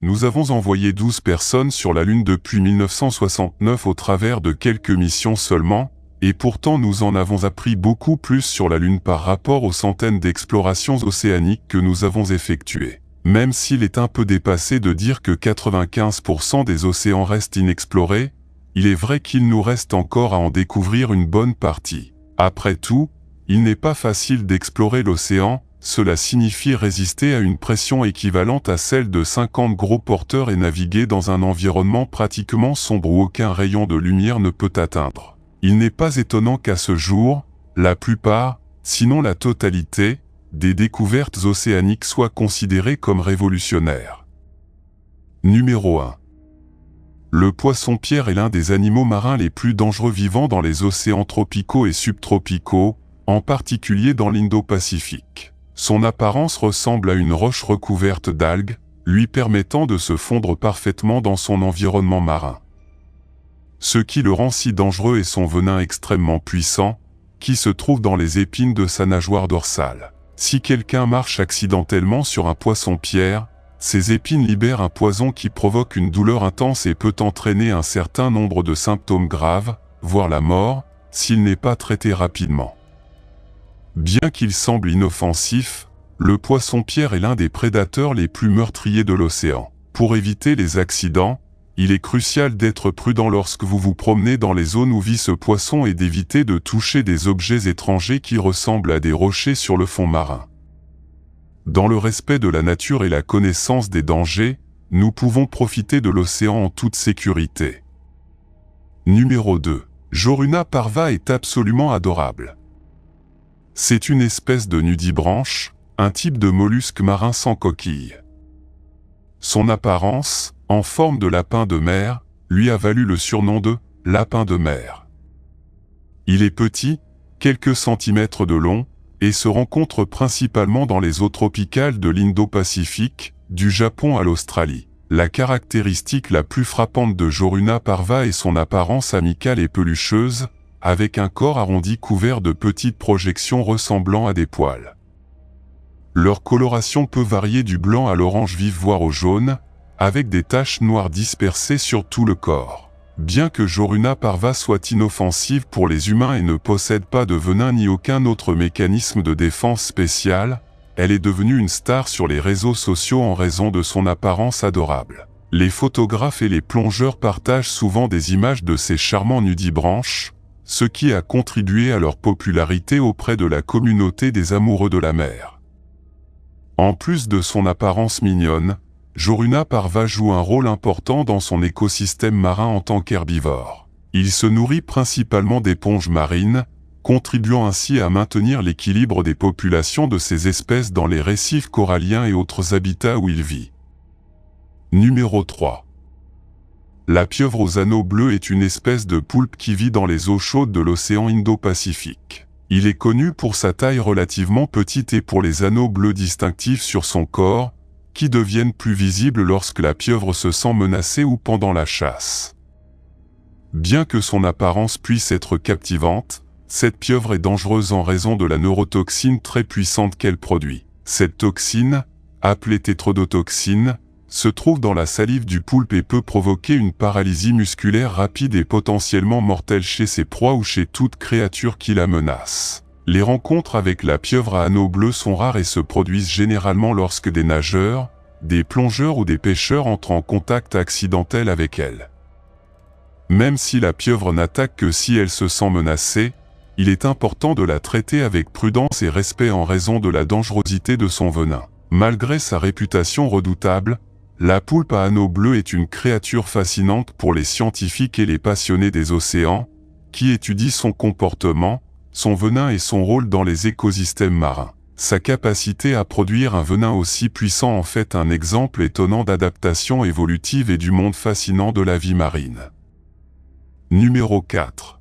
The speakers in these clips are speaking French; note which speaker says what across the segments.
Speaker 1: Nous avons envoyé 12 personnes sur la Lune depuis 1969 au travers de quelques missions seulement, et pourtant nous en avons appris beaucoup plus sur la Lune par rapport aux centaines d'explorations océaniques que nous avons effectuées. Même s'il est un peu dépassé de dire que 95% des océans restent inexplorés, il est vrai qu'il nous reste encore à en découvrir une bonne partie. Après tout, il n'est pas facile d'explorer l'océan, cela signifie résister à une pression équivalente à celle de 50 gros porteurs et naviguer dans un environnement pratiquement sombre où aucun rayon de lumière ne peut atteindre. Il n'est pas étonnant qu'à ce jour, la plupart, sinon la totalité, des découvertes océaniques soient considérées comme révolutionnaires. Numéro 1. Le poisson-pierre est l'un des animaux marins les plus dangereux vivant dans les océans tropicaux et subtropicaux, en particulier dans l'Indo-Pacifique. Son apparence ressemble à une roche recouverte d'algues, lui permettant de se fondre parfaitement dans son environnement marin. Ce qui le rend si dangereux est son venin extrêmement puissant, qui se trouve dans les épines de sa nageoire dorsale. Si quelqu'un marche accidentellement sur un poisson-pierre, ses épines libèrent un poison qui provoque une douleur intense et peut entraîner un certain nombre de symptômes graves, voire la mort, s'il n'est pas traité rapidement. Bien qu'il semble inoffensif, le poisson-pierre est l'un des prédateurs les plus meurtriers de l'océan. Pour éviter les accidents, il est crucial d'être prudent lorsque vous vous promenez dans les zones où vit ce poisson et d'éviter de toucher des objets étrangers qui ressemblent à des rochers sur le fond marin. Dans le respect de la nature et la connaissance des dangers, nous pouvons profiter de l'océan en toute sécurité. Numéro 2. Joruna parva est absolument adorable. C'est une espèce de nudibranche, un type de mollusque marin sans coquille. Son apparence, en forme de lapin de mer, lui a valu le surnom de « lapin de mer ». Il est petit, quelques centimètres de long, et se rencontre principalement dans les eaux tropicales de l'Indo-Pacifique, du Japon à l'Australie. La caractéristique la plus frappante de Joruna parva est son apparence amicale et pelucheuse, avec un corps arrondi couvert de petites projections ressemblant à des poils. Leur coloration peut varier du blanc à l'orange vif voire au jaune, avec des taches noires dispersées sur tout le corps. Bien que Joruna parva soit inoffensive pour les humains et ne possède pas de venin ni aucun autre mécanisme de défense spécial, elle est devenue une star sur les réseaux sociaux en raison de son apparence adorable. Les photographes et les plongeurs partagent souvent des images de ces charmants nudibranches, ce qui a contribué à leur popularité auprès de la communauté des amoureux de la mer. En plus de son apparence mignonne, Joruna parva joue un rôle important dans son écosystème marin en tant qu'herbivore. Il se nourrit principalement d'éponges marines, contribuant ainsi à maintenir l'équilibre des populations de ces espèces dans les récifs coralliens et autres habitats où il vit. Numéro 3. La pieuvre aux anneaux bleus est une espèce de poulpe qui vit dans les eaux chaudes de l'océan Indo-Pacifique. Il est connu pour sa taille relativement petite et pour les anneaux bleus distinctifs sur son corps, qui deviennent plus visibles lorsque la pieuvre se sent menacée ou pendant la chasse. Bien que son apparence puisse être captivante, cette pieuvre est dangereuse en raison de la neurotoxine très puissante qu'elle produit. Cette toxine, appelée tétrodotoxine, se trouve dans la salive du poulpe et peut provoquer une paralysie musculaire rapide et potentiellement mortelle chez ses proies ou chez toute créature qui la menace. Les rencontres avec la pieuvre à anneaux bleus sont rares et se produisent généralement lorsque des nageurs, des plongeurs ou des pêcheurs entrent en contact accidentel avec elle. Même si la pieuvre n'attaque que si elle se sent menacée, il est important de la traiter avec prudence et respect en raison de la dangerosité de son venin. Malgré sa réputation redoutable, la poulpe à anneaux bleus est une créature fascinante pour les scientifiques et les passionnés des océans, qui étudient son comportement, son venin et son rôle dans les écosystèmes marins. Sa capacité à produire un venin aussi puissant en fait un exemple étonnant d'adaptation évolutive et du monde fascinant de la vie marine. Numéro 4.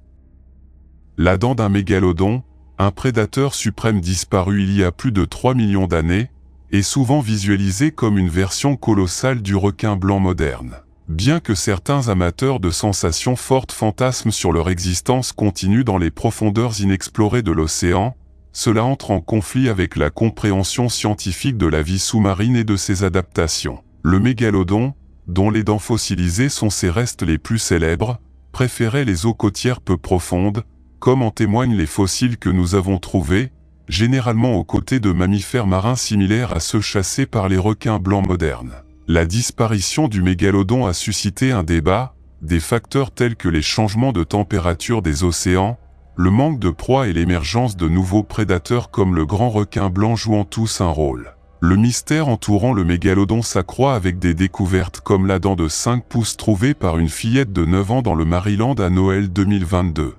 Speaker 1: La dent d'un mégalodon, un prédateur suprême disparu il y a plus de 3 millions d'années, est souvent visualisé comme une version colossale du requin blanc moderne. Bien que certains amateurs de sensations fortes fantasment sur leur existence continue dans les profondeurs inexplorées de l'océan, cela entre en conflit avec la compréhension scientifique de la vie sous-marine et de ses adaptations. Le mégalodon, dont les dents fossilisées sont ses restes les plus célèbres, préférait les eaux côtières peu profondes, comme en témoignent les fossiles que nous avons trouvés, généralement aux côtés de mammifères marins similaires à ceux chassés par les requins blancs modernes. La disparition du mégalodon a suscité un débat, des facteurs tels que les changements de température des océans, le manque de proie et l'émergence de nouveaux prédateurs comme le grand requin blanc jouant tous un rôle. Le mystère entourant le mégalodon s'accroît avec des découvertes comme la dent de 5 pouces trouvée par une fillette de 9 ans dans le Maryland à Noël 2022.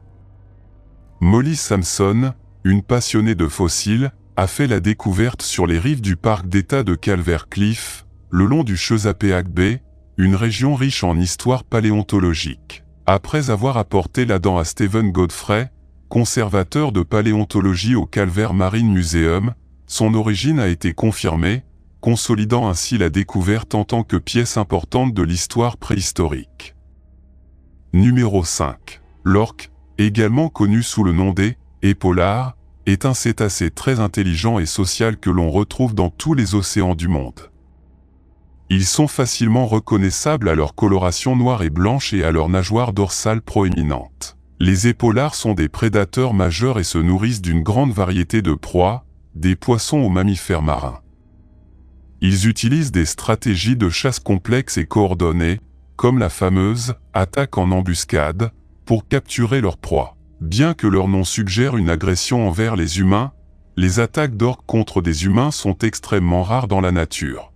Speaker 1: Molly Sampson, une passionnée de fossiles, a fait la découverte sur les rives du parc d'État de Calvert Cliff, le long du Chesapeake Bay, une région riche en histoire paléontologique. Après avoir apporté la dent à Stephen Godfrey, conservateur de paléontologie au Calvert Marine Museum, son origine a été confirmée, consolidant ainsi la découverte en tant que pièce importante de l'histoire préhistorique. Numéro 5. L'orque, également connu sous le nom d'épolard, est un cétacé très intelligent et social que l'on retrouve dans tous les océans du monde. Ils sont facilement reconnaissables à leur coloration noire et blanche et à leur nageoire dorsale proéminente. Les épolards sont des prédateurs majeurs et se nourrissent d'une grande variété de proies, des poissons aux mammifères marins. Ils utilisent des stratégies de chasse complexes et coordonnées, comme la fameuse « attaque en embuscade », pour capturer leur proie. Bien que leur nom suggère une agression envers les humains, les attaques d'orques contre des humains sont extrêmement rares dans la nature.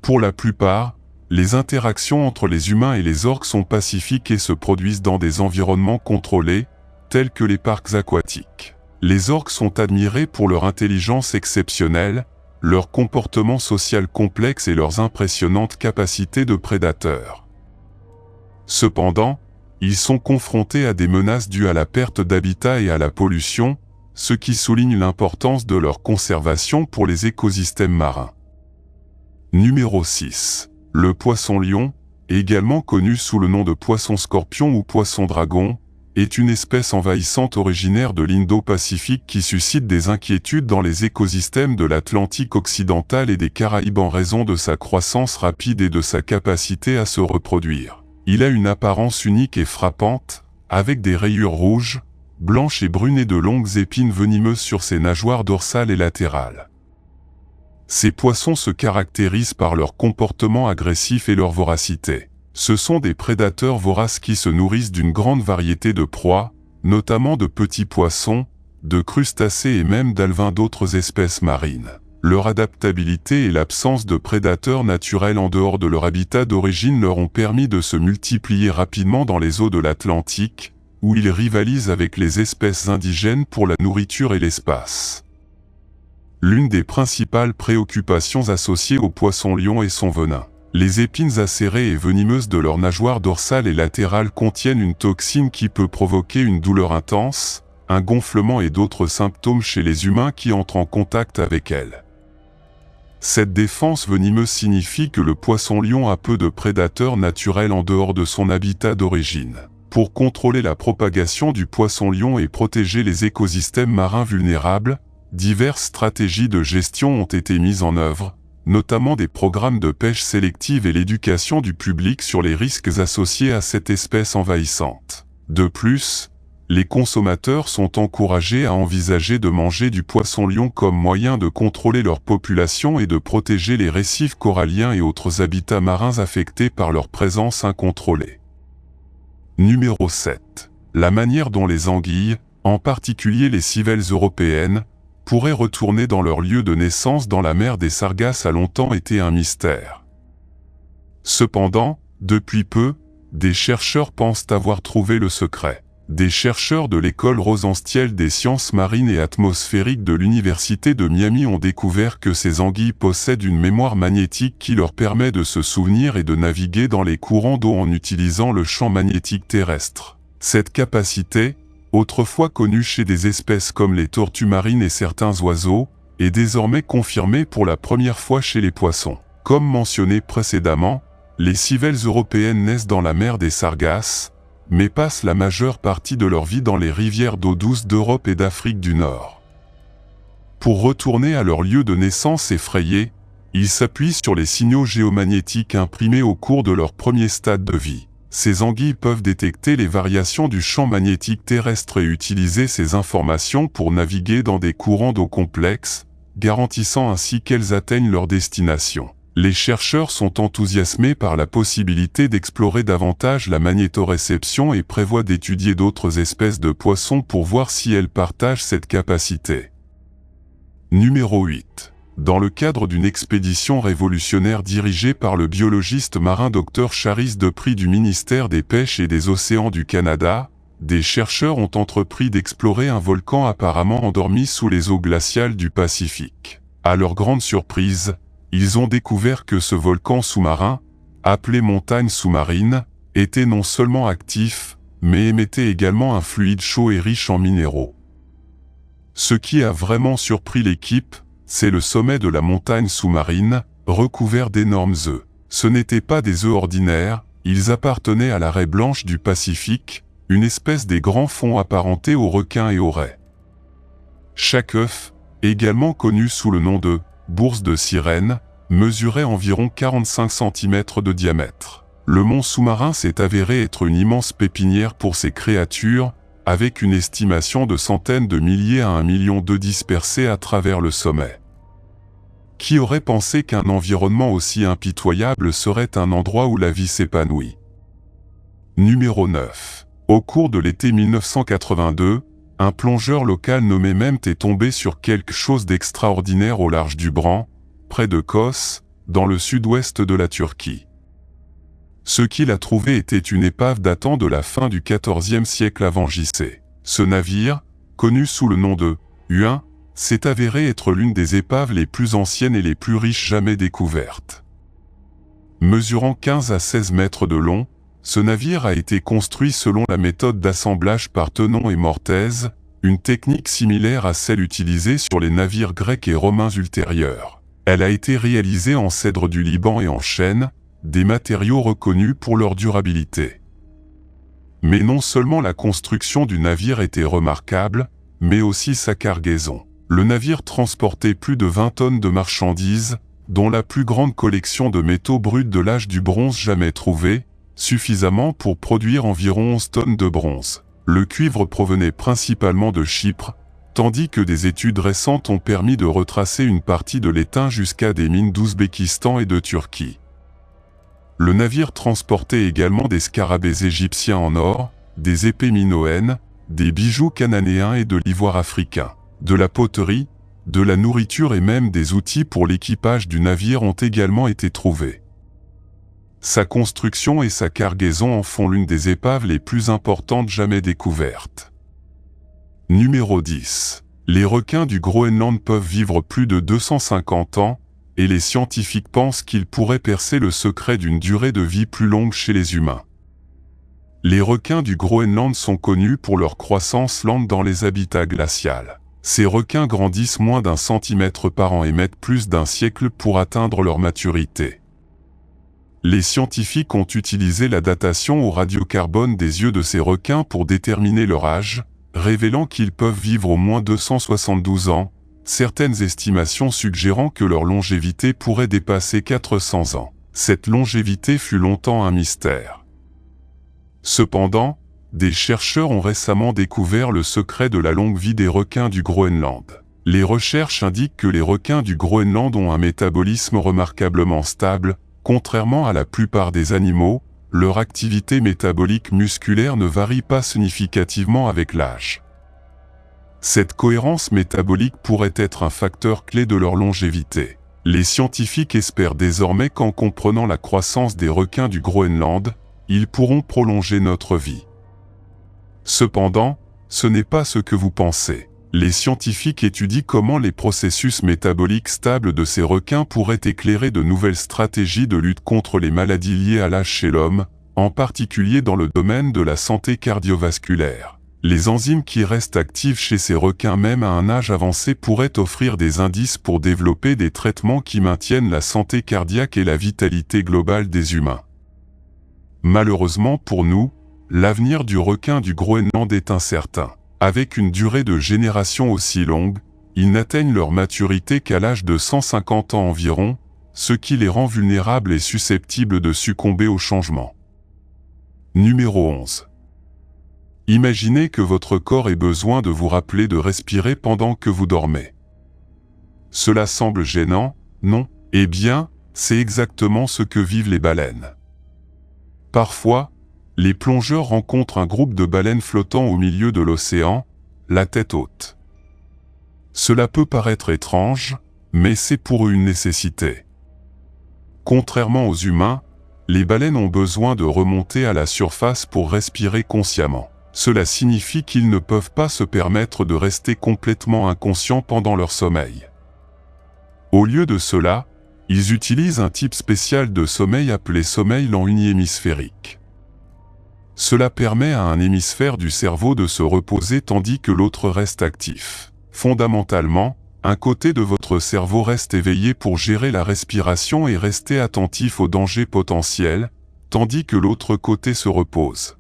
Speaker 1: Pour la plupart, les interactions entre les humains et les orques sont pacifiques et se produisent dans des environnements contrôlés, tels que les parcs aquatiques. Les orques sont admirés pour leur intelligence exceptionnelle, leur comportement social complexe et leurs impressionnantes capacités de prédateurs. Cependant, ils sont confrontés à des menaces dues à la perte d'habitat et à la pollution, ce qui souligne l'importance de leur conservation pour les écosystèmes marins. Numéro 6. Le poisson-lion, également connu sous le nom de poisson-scorpion ou poisson-dragon, est une espèce envahissante originaire de l'Indo-Pacifique qui suscite des inquiétudes dans les écosystèmes de l'Atlantique occidental et des Caraïbes en raison de sa croissance rapide et de sa capacité à se reproduire. Il a une apparence unique et frappante, avec des rayures rouges, blanches et brunes et de longues épines venimeuses sur ses nageoires dorsales et latérales. Ces poissons se caractérisent par leur comportement agressif et leur voracité. Ce sont des prédateurs voraces qui se nourrissent d'une grande variété de proies, notamment de petits poissons, de crustacés et même d'alevins d'autres espèces marines. Leur adaptabilité et l'absence de prédateurs naturels en dehors de leur habitat d'origine leur ont permis de se multiplier rapidement dans les eaux de l'Atlantique, où ils rivalisent avec les espèces indigènes pour la nourriture et l'espace. L'une des principales préoccupations associées au poisson-lion est son venin. Les épines acérées et venimeuses de leur nageoire dorsale et latérale contiennent une toxine qui peut provoquer une douleur intense, un gonflement et d'autres symptômes chez les humains qui entrent en contact avec elles. Cette défense venimeuse signifie que le poisson-lion a peu de prédateurs naturels en dehors de son habitat d'origine. Pour contrôler la propagation du poisson-lion et protéger les écosystèmes marins vulnérables, diverses stratégies de gestion ont été mises en œuvre, notamment des programmes de pêche sélective et l'éducation du public sur les risques associés à cette espèce envahissante. De plus, les consommateurs sont encouragés à envisager de manger du poisson-lion comme moyen de contrôler leur population et de protéger les récifs coralliens et autres habitats marins affectés par leur présence incontrôlée. Numéro 7. La manière dont les anguilles, en particulier les civelles européennes, pourraient retourner dans leur lieu de naissance dans la mer des Sargasses a longtemps été un mystère. Cependant, depuis peu, des chercheurs pensent avoir trouvé le secret. Des chercheurs de l'école Rosenstiel des sciences marines et atmosphériques de l'université de Miami ont découvert que ces anguilles possèdent une mémoire magnétique qui leur permet de se souvenir et de naviguer dans les courants d'eau en utilisant le champ magnétique terrestre. Cette capacité, autrefois connue chez des espèces comme les tortues marines et certains oiseaux, est désormais confirmée pour la première fois chez les poissons. Comme mentionné précédemment, les civelles européennes naissent dans la mer des Sargasses, mais passent la majeure partie de leur vie dans les rivières d'eau douce d'Europe et d'Afrique du Nord. Pour retourner à leur lieu de naissance effrayé, Ils s'appuient sur les signaux géomagnétiques imprimés au cours de leur premier stade de vie. Ces anguilles peuvent détecter les variations du champ magnétique terrestre et utiliser ces informations pour naviguer dans des courants d'eau complexes, garantissant ainsi qu'elles atteignent leur destination. Les chercheurs sont enthousiasmés par la possibilité d'explorer davantage la magnétoréception et prévoient d'étudier d'autres espèces de poissons pour voir si elles partagent cette capacité. Numéro 8. Dans le cadre d'une expédition révolutionnaire dirigée par le biologiste marin Dr Charis Depris du ministère des Pêches et des Océans du Canada, des chercheurs ont entrepris d'explorer un volcan apparemment endormi sous les eaux glaciales du Pacifique. À leur grande surprise, ils ont découvert que ce volcan sous-marin, appelé montagne sous-marine, était non seulement actif, mais émettait également un fluide chaud et riche en minéraux. Ce qui a vraiment surpris l'équipe, c'est le sommet de la montagne sous-marine, recouvert d'énormes œufs. Ce n'étaient pas des œufs ordinaires, ils appartenaient à la raie blanche du Pacifique, une espèce des grands fonds apparentés aux requins et aux raies. Chaque œuf, également connu sous le nom de bourse de sirène, mesurait environ 45 cm de diamètre. Le mont sous-marin s'est avéré être une immense pépinière pour ces créatures, avec une estimation de centaines de milliers à 1 million d'œufs dispersés à travers le sommet. Qui aurait pensé qu'un environnement aussi impitoyable serait un endroit où la vie s'épanouit? Numéro 9. Au cours de l'été 1982, un plongeur local nommé Mehmet est tombé sur quelque chose d'extraordinaire au large du Bran, près de Kos, dans le sud-ouest de la Turquie. Ce qu'il a trouvé était une épave datant de la fin du XIVe siècle avant JC. Ce navire, connu sous le nom de Huin, s'est avéré être l'une des épaves les plus anciennes et les plus riches jamais découvertes. Mesurant 15 à 16 mètres de long, ce navire a été construit selon la méthode d'assemblage par Tenon et Mortez, une technique similaire à celle utilisée sur les navires grecs et romains ultérieurs. Elle a été réalisée en cèdre du Liban et en chêne, des matériaux reconnus pour leur durabilité. Mais non seulement la construction du navire était remarquable, mais aussi sa cargaison. Le navire transportait plus de 20 tonnes de marchandises, dont la plus grande collection de métaux bruts de l'âge du bronze jamais trouvée, suffisamment pour produire environ 11 tonnes de bronze. Le cuivre provenait principalement de Chypre, tandis que des études récentes ont permis de retracer une partie de l'étain jusqu'à des mines d'Ouzbékistan et de Turquie. Le navire transportait également des scarabées égyptiens en or, des épées minoennes, des bijoux cananéens et de l'ivoire africain. De la poterie, de la nourriture et même des outils pour l'équipage du navire ont également été trouvés. Sa construction et sa cargaison en font l'une des épaves les plus importantes jamais découvertes. Numéro 10. Les requins du Groenland peuvent vivre plus de 250 ans, et les scientifiques pensent qu'ils pourraient percer le secret d'une durée de vie plus longue chez les humains. Les requins du Groenland sont connus pour leur croissance lente dans les habitats glaciaux. Ces requins grandissent moins d'1 centimètre par an et mettent plus d'1 siècle pour atteindre leur maturité. Les scientifiques ont utilisé la datation au radiocarbone des yeux de ces requins pour déterminer leur âge, révélant qu'ils peuvent vivre au moins 272 ans, certaines estimations suggérant que leur longévité pourrait dépasser 400 ans. Cette longévité fut longtemps un mystère. Cependant, des chercheurs ont récemment découvert le secret de la longue vie des requins du Groenland. Les recherches indiquent que les requins du Groenland ont un métabolisme remarquablement stable. Contrairement à la plupart des animaux, leur activité métabolique musculaire ne varie pas significativement avec l'âge. Cette cohérence métabolique pourrait être un facteur clé de leur longévité. Les scientifiques espèrent désormais qu'en comprenant la croissance des requins du Groenland, ils pourront prolonger notre vie. Cependant, ce n'est pas ce que vous pensez. Les scientifiques étudient comment les processus métaboliques stables de ces requins pourraient éclairer de nouvelles stratégies de lutte contre les maladies liées à l'âge chez l'homme, en particulier dans le domaine de la santé cardiovasculaire. Les enzymes qui restent actives chez ces requins même à un âge avancé pourraient offrir des indices pour développer des traitements qui maintiennent la santé cardiaque et la vitalité globale des humains. Malheureusement pour nous, l'avenir du requin du Groenland est incertain. Avec une durée de génération aussi longue, ils n'atteignent leur maturité qu'à l'âge de 150 ans environ, ce qui les rend vulnérables et susceptibles de succomber au changement. Numéro 11. Imaginez que votre corps ait besoin de vous rappeler de respirer pendant que vous dormez. Cela semble gênant, non? Eh bien, c'est exactement ce que vivent les baleines. Parfois, les plongeurs rencontrent un groupe de baleines flottant au milieu de l'océan, la tête haute. Cela peut paraître étrange, mais c'est pour eux une nécessité. Contrairement aux humains, les baleines ont besoin de remonter à la surface pour respirer consciemment. Cela signifie qu'ils ne peuvent pas se permettre de rester complètement inconscients pendant leur sommeil. Au lieu de cela, ils utilisent un type spécial de sommeil appelé sommeil lent unihémisphérique. Cela permet à un hémisphère du cerveau de se reposer tandis que l'autre reste actif. Fondamentalement, un côté de votre cerveau reste éveillé pour gérer la respiration et rester attentif aux dangers potentiels, tandis que l'autre côté se repose.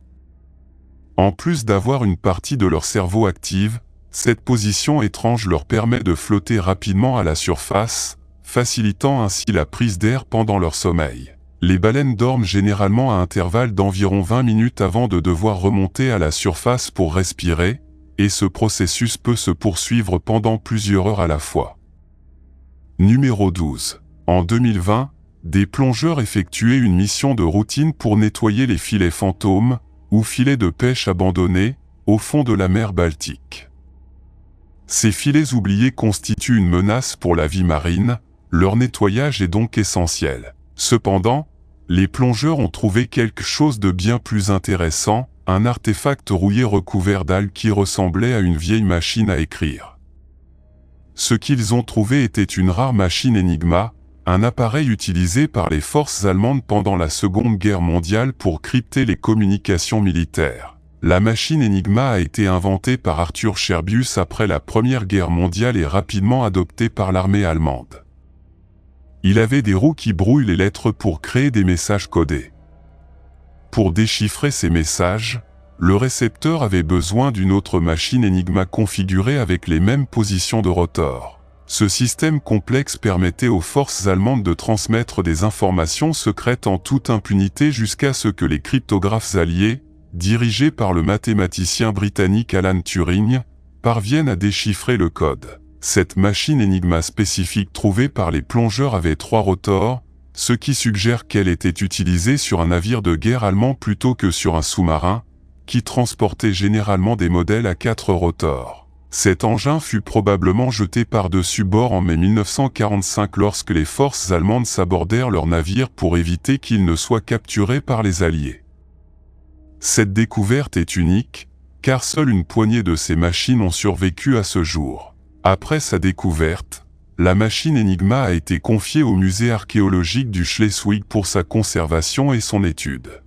Speaker 1: En plus d'avoir une partie de leur cerveau active, cette position étrange leur permet de flotter rapidement à la surface, facilitant ainsi la prise d'air pendant leur sommeil. Les baleines dorment généralement à intervalles d'environ 20 minutes avant de devoir remonter à la surface pour respirer, et ce processus peut se poursuivre pendant plusieurs heures à la fois. Numéro 12. En 2020, des plongeurs effectuaient une mission de routine pour nettoyer les filets fantômes, ou filets de pêche abandonnés, au fond de la mer Baltique. Ces filets oubliés constituent une menace pour la vie marine, leur nettoyage est donc essentiel. Cependant, les plongeurs ont trouvé quelque chose de bien plus intéressant, un artefact rouillé recouvert d'algues qui ressemblait à une vieille machine à écrire. Ce qu'ils ont trouvé était une rare machine Enigma, un appareil utilisé par les forces allemandes pendant la Seconde Guerre mondiale pour crypter les communications militaires. La machine Enigma a été inventée par Arthur Scherbius après la Première Guerre mondiale et rapidement adoptée par l'armée allemande. Il avait des roues qui brouillent les lettres pour créer des messages codés. Pour déchiffrer ces messages, le récepteur avait besoin d'une autre machine Enigma configurée avec les mêmes positions de rotor. Ce système complexe permettait aux forces allemandes de transmettre des informations secrètes en toute impunité jusqu'à ce que les cryptographes alliés, dirigés par le mathématicien britannique Alan Turing, parviennent à déchiffrer le code. Cette machine Enigma spécifique trouvée par les plongeurs avait 3 rotors, ce qui suggère qu'elle était utilisée sur un navire de guerre allemand plutôt que sur un sous-marin, qui transportait généralement des modèles à 4 rotors. Cet engin fut probablement jeté par-dessus bord en mai 1945 lorsque les forces allemandes sabordèrent leur navire pour éviter qu'il ne soit capturé par les Alliés. Cette découverte est unique, car seule une poignée de ces machines ont survécu à ce jour. Après sa découverte, la machine Enigma a été confiée au musée archéologique du Schleswig pour sa conservation et son étude.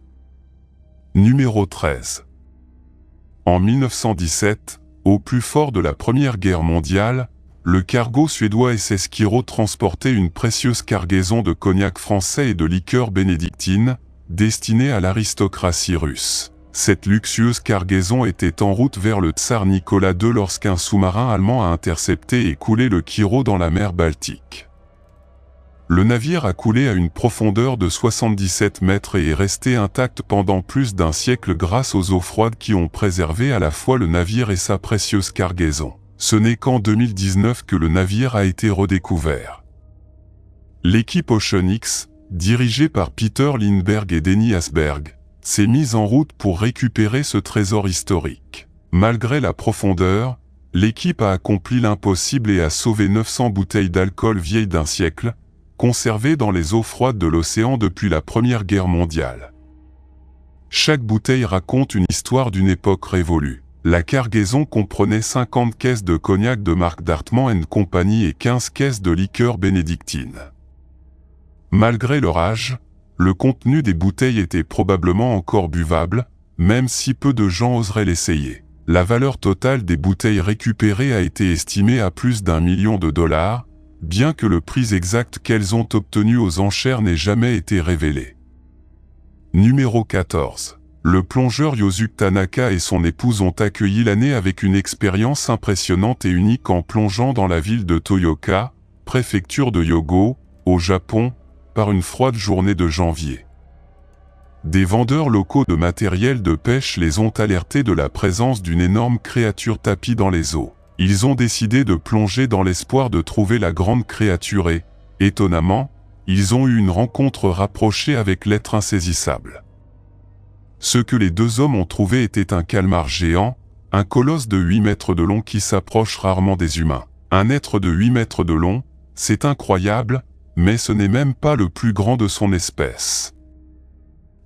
Speaker 1: Numéro 13. En 1917, au plus fort de la Première Guerre mondiale, le cargo suédois SS Kiro transportait une précieuse cargaison de cognac français et de liqueurs bénédictines, destinée à l'aristocratie russe. Cette luxueuse cargaison était en route vers le tsar Nicolas II lorsqu'un sous-marin allemand a intercepté et coulé le Kiro dans la mer Baltique. Le navire a coulé à une profondeur de 77 mètres et est resté intact pendant plus d'un siècle grâce aux eaux froides qui ont préservé à la fois le navire et sa précieuse cargaison. Ce n'est qu'en 2019 que le navire a été redécouvert. L'équipe Ocean X, dirigée par Peter Lindbergh et Denny Asberg, s'est mise en route pour récupérer ce trésor historique. Malgré la profondeur, l'équipe a accompli l'impossible et a sauvé 900 bouteilles d'alcool vieilles d'un siècle, conservées dans les eaux froides de l'océan depuis la Première Guerre mondiale. Chaque bouteille raconte une histoire d'une époque révolue. La cargaison comprenait 50 caisses de cognac de marque Dartman & Company et 15 caisses de liqueurs bénédictines. Malgré leur âge, le contenu des bouteilles était probablement encore buvable, même si peu de gens oseraient l'essayer. La valeur totale des bouteilles récupérées a été estimée à plus d'1 million de dollars, bien que le prix exact qu'elles ont obtenu aux enchères n'ait jamais été révélé. Numéro 14. Le plongeur Yosuke Tanaka et son épouse ont accueilli l'année avec une expérience impressionnante et unique en plongeant dans la ville de Toyoka, préfecture de Hyōgo, au Japon, par une froide journée de janvier. Des vendeurs locaux de matériel de pêche les ont alertés de la présence d'une énorme créature tapie dans les eaux. Ils ont décidé de plonger dans l'espoir de trouver la grande créature et, étonnamment, ils ont eu une rencontre rapprochée avec l'être insaisissable. Ce que les deux hommes ont trouvé était un calmar géant, un colosse de 8 mètres de long qui s'approche rarement des humains. Un être de 8 mètres de long, c'est incroyable, mais ce n'est même pas le plus grand de son espèce.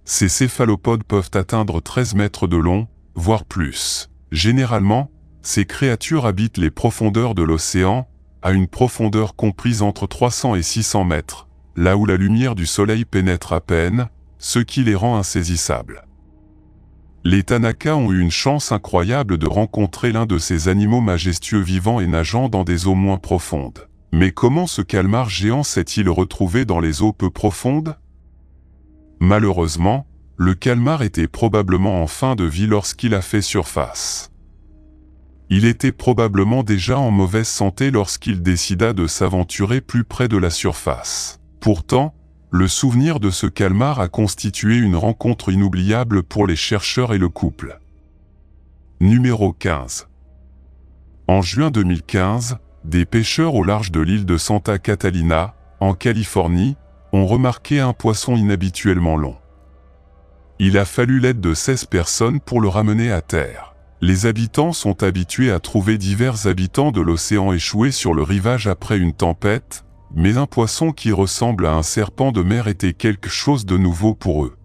Speaker 1: Ces céphalopodes peuvent atteindre 13 mètres de long, voire plus. Généralement, ces créatures habitent les profondeurs de l'océan, à une profondeur comprise entre 300 et 600 mètres, là où la lumière du soleil pénètre à peine, ce qui les rend insaisissables. Les Tanaka ont eu une chance incroyable de rencontrer l'un de ces animaux majestueux vivant et nageant dans des eaux moins profondes. Mais comment ce calmar géant s'est-il retrouvé dans les eaux peu profondes ? Malheureusement, le calmar était probablement en fin de vie lorsqu'il a fait surface. Il était probablement déjà en mauvaise santé lorsqu'il décida de s'aventurer plus près de la surface. Pourtant, le souvenir de ce calmar a constitué une rencontre inoubliable pour les chercheurs et le couple. Numéro 15. En juin 2015, des pêcheurs au large de l'île de Santa Catalina, en Californie, ont remarqué un poisson inhabituellement long. Il a fallu l'aide de 16 personnes pour le ramener à terre. Les habitants sont habitués à trouver divers habitants de l'océan échoués sur le rivage après une tempête, mais un poisson qui ressemble à un serpent de mer était quelque chose de nouveau pour eux.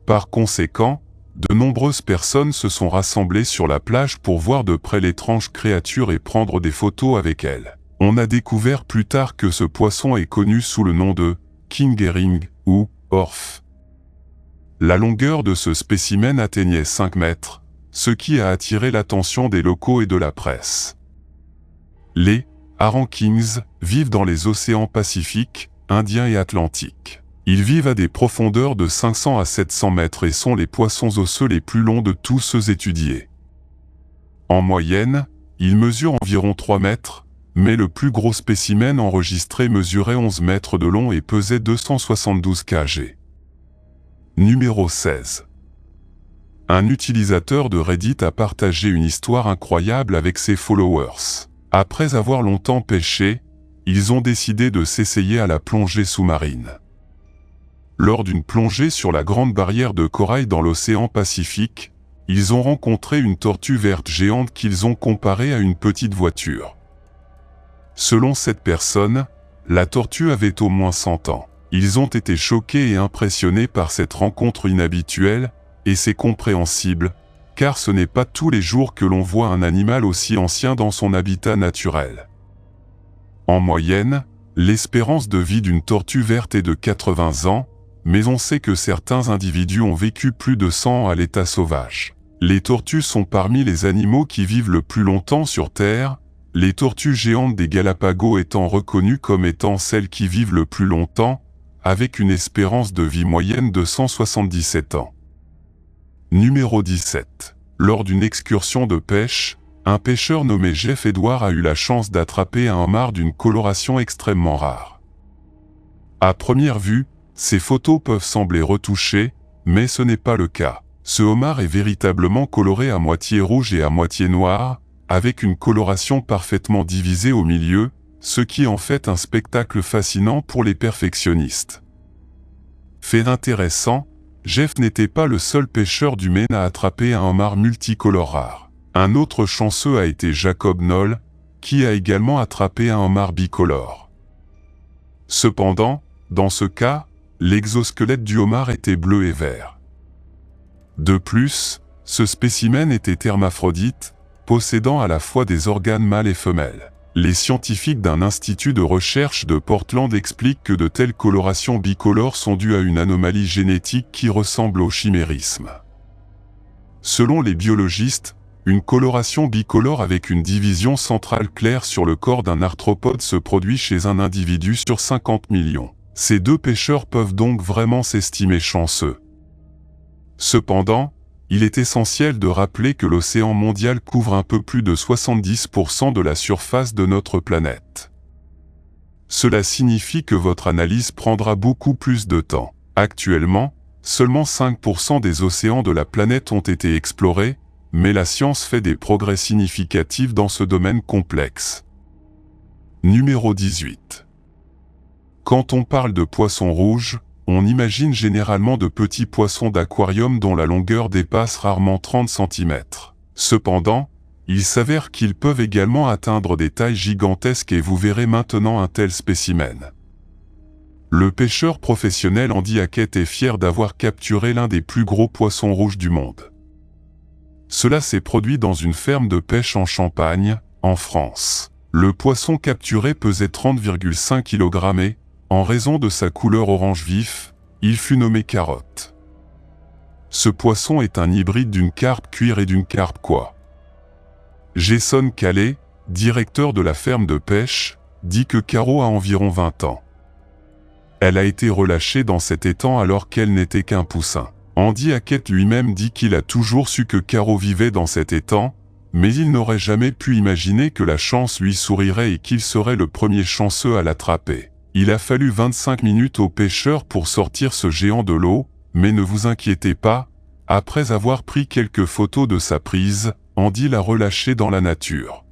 Speaker 1: Par conséquent, de nombreuses personnes se sont rassemblées sur la plage pour voir de près l'étrange créature et prendre des photos avec elle. On a découvert plus tard que ce poisson est connu sous le nom de king herring ou orf. La longueur de ce spécimen atteignait 5 mètres, ce qui a attiré l'attention des locaux et de la presse. Les harengs kings vivent dans les océans Pacifique, Indien et Atlantique. Ils vivent à des profondeurs de 500 à 700 mètres et sont les poissons osseux les plus longs de tous ceux étudiés. En moyenne, ils mesurent environ 3 mètres, mais le plus gros spécimen enregistré mesurait 11 mètres de long et pesait 272 kg. Numéro 16. Un utilisateur de Reddit a partagé une histoire incroyable avec ses followers. Après avoir longtemps pêché, ils ont décidé de s'essayer à la plongée sous-marine. Lors d'une plongée sur la grande barrière de corail dans l'océan Pacifique, ils ont rencontré une tortue verte géante qu'ils ont comparée à une petite voiture. Selon cette personne, la tortue avait au moins 100 ans. Ils ont été choqués et impressionnés par cette rencontre inhabituelle, et c'est compréhensible, car ce n'est pas tous les jours que l'on voit un animal aussi ancien dans son habitat naturel. En moyenne, l'espérance de vie d'une tortue verte est de 80 ans, mais on sait que certains individus ont vécu plus de 100 ans à l'état sauvage. Les tortues sont parmi les animaux qui vivent le plus longtemps sur Terre, les tortues géantes des Galapagos étant reconnues comme étant celles qui vivent le plus longtemps, avec une espérance de vie moyenne de 177 ans. Numéro 17. Lors d'une excursion de pêche, un pêcheur nommé Jeff Edward a eu la chance d'attraper un homard d'une coloration extrêmement rare. À première vue, ces photos peuvent sembler retouchées, mais ce n'est pas le cas. Ce homard est véritablement coloré à moitié rouge et à moitié noir, avec une coloration parfaitement divisée au milieu, ce qui en fait un spectacle fascinant pour les perfectionnistes. Fait intéressant, Jeff n'était pas le seul pêcheur du Maine à attraper un homard multicolore rare. Un autre chanceux a été Jacob Knoll, qui a également attrapé un homard bicolore. Cependant, dans ce cas, l'exosquelette du homard était bleu et vert. De plus, ce spécimen était hermaphrodite, possédant à la fois des organes mâles et femelles. Les scientifiques d'un institut de recherche de Portland expliquent que de telles colorations bicolores sont dues à une anomalie génétique qui ressemble au chimérisme. Selon les biologistes, une coloration bicolore avec une division centrale claire sur le corps d'un arthropode se produit chez un individu sur 50 millions. Ces deux pêcheurs peuvent donc vraiment s'estimer chanceux. Cependant, il est essentiel de rappeler que l'océan mondial couvre un peu plus de 70% de la surface de notre planète. Cela signifie que votre analyse prendra beaucoup plus de temps. Actuellement, seulement 5% des océans de la planète ont été explorés, mais la science fait des progrès significatifs dans ce domaine complexe. Numéro 18. Quand on parle de poissons rouges, on imagine généralement de petits poissons d'aquarium dont la longueur dépasse rarement 30 cm. Cependant, il s'avère qu'ils peuvent également atteindre des tailles gigantesques et vous verrez maintenant un tel spécimen. Le pêcheur professionnel Andy Hackett est fier d'avoir capturé l'un des plus gros poissons rouges du monde. Cela s'est produit dans une ferme de pêche en Champagne, en France. Le poisson capturé pesait 30,5 kg et, en raison de sa couleur orange vif, il fut nommé carotte. Ce poisson est un hybride d'une carpe cuir et d'une carpe quoi. Jason Calais, directeur de la ferme de pêche, dit que Caro a environ 20 ans. Elle a été relâchée dans cet étang alors qu'elle n'était qu'un poussin. Andy Hackett lui-même dit qu'il a toujours su que Caro vivait dans cet étang, mais il n'aurait jamais pu imaginer que la chance lui sourirait et qu'il serait le premier chanceux à l'attraper. Il a fallu 25 minutes aux pêcheurs pour sortir ce géant de l'eau, mais ne vous inquiétez pas, après avoir pris quelques photos de sa prise, Andy l'a relâché dans la nature.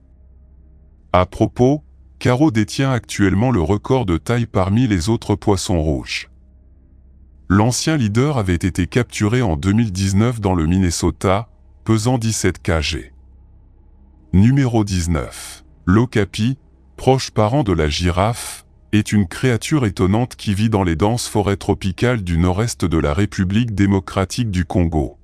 Speaker 1: À propos, Caro détient actuellement le record de taille parmi les autres poissons rouges. L'ancien leader avait été capturé en 2019 dans le Minnesota, pesant 17 kg. Numéro 19. L'okapi, proche parent de la girafe, est une créature étonnante qui vit dans les denses forêts tropicales du nord-est de la République démocratique du Congo.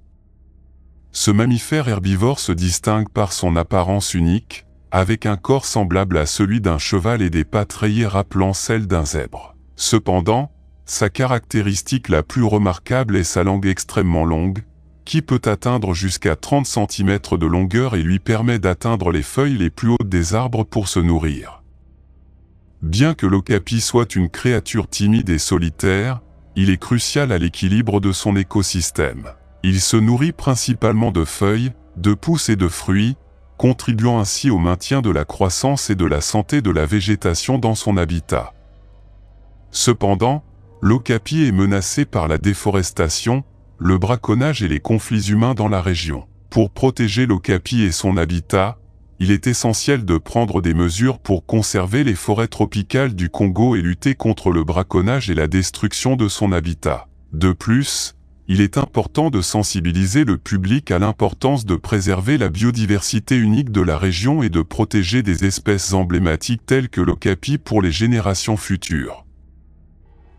Speaker 1: Ce mammifère herbivore se distingue par son apparence unique, avec un corps semblable à celui d'un cheval et des pattes rayées rappelant celles d'un zèbre. Cependant, sa caractéristique la plus remarquable est sa langue extrêmement longue, qui peut atteindre jusqu'à 30 cm de longueur et lui permet d'atteindre les feuilles les plus hautes des arbres pour se nourrir. Bien que l'okapi soit une créature timide et solitaire, il est crucial à l'équilibre de son écosystème. Il se nourrit principalement de feuilles, de pousses et de fruits, contribuant ainsi au maintien de la croissance et de la santé de la végétation dans son habitat. Cependant, l'okapi est menacé par la déforestation, le braconnage et les conflits humains dans la région. Pour protéger l'okapi et son habitat, il est essentiel de prendre des mesures pour conserver les forêts tropicales du Congo et lutter contre le braconnage et la destruction de son habitat. De plus, il est important de sensibiliser le public à l'importance de préserver la biodiversité unique de la région et de protéger des espèces emblématiques telles que l'okapi pour les générations futures.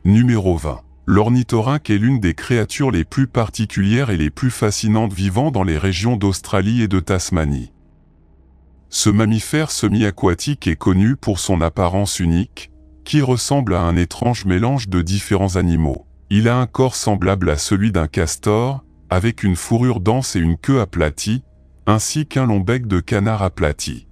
Speaker 1: Numéro 20. L'ornithorynque est l'une des créatures les plus particulières et les plus fascinantes vivant dans les régions d'Australie et de Tasmanie. Ce mammifère semi-aquatique est connu pour son apparence unique, qui ressemble à un étrange mélange de différents animaux. Il a un corps semblable à celui d'un castor, avec une fourrure dense et une queue aplatie, ainsi qu'un long bec de canard aplati.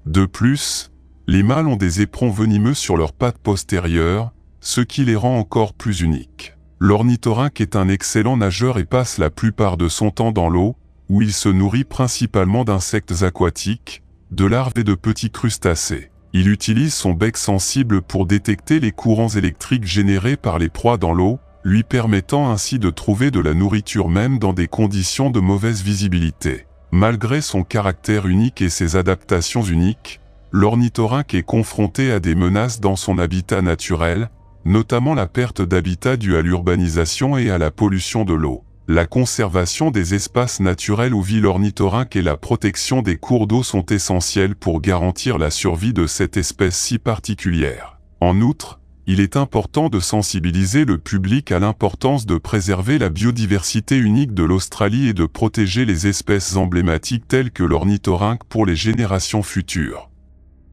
Speaker 1: De plus, les mâles ont des éperons venimeux sur leurs pattes postérieures, ce qui les rend encore plus uniques. L'ornithorynque est un excellent nageur et passe la plupart de son temps dans l'eau, où il se nourrit principalement d'insectes aquatiques, de larves et de petits crustacés. Il utilise son bec sensible pour détecter les courants électriques générés par les proies dans l'eau, lui permettant ainsi de trouver de la nourriture même dans des conditions de mauvaise visibilité. Malgré son caractère unique et ses adaptations uniques, l'ornithorynque est confronté à des menaces dans son habitat naturel, notamment la perte d'habitat due à l'urbanisation et à la pollution de l'eau. La conservation des espaces naturels où vit l'ornithorynque et la protection des cours d'eau sont essentiels pour garantir la survie de cette espèce si particulière. En outre, il est important de sensibiliser le public à l'importance de préserver la biodiversité unique de l'Australie et de protéger les espèces emblématiques telles que l'ornithorynque pour les générations futures.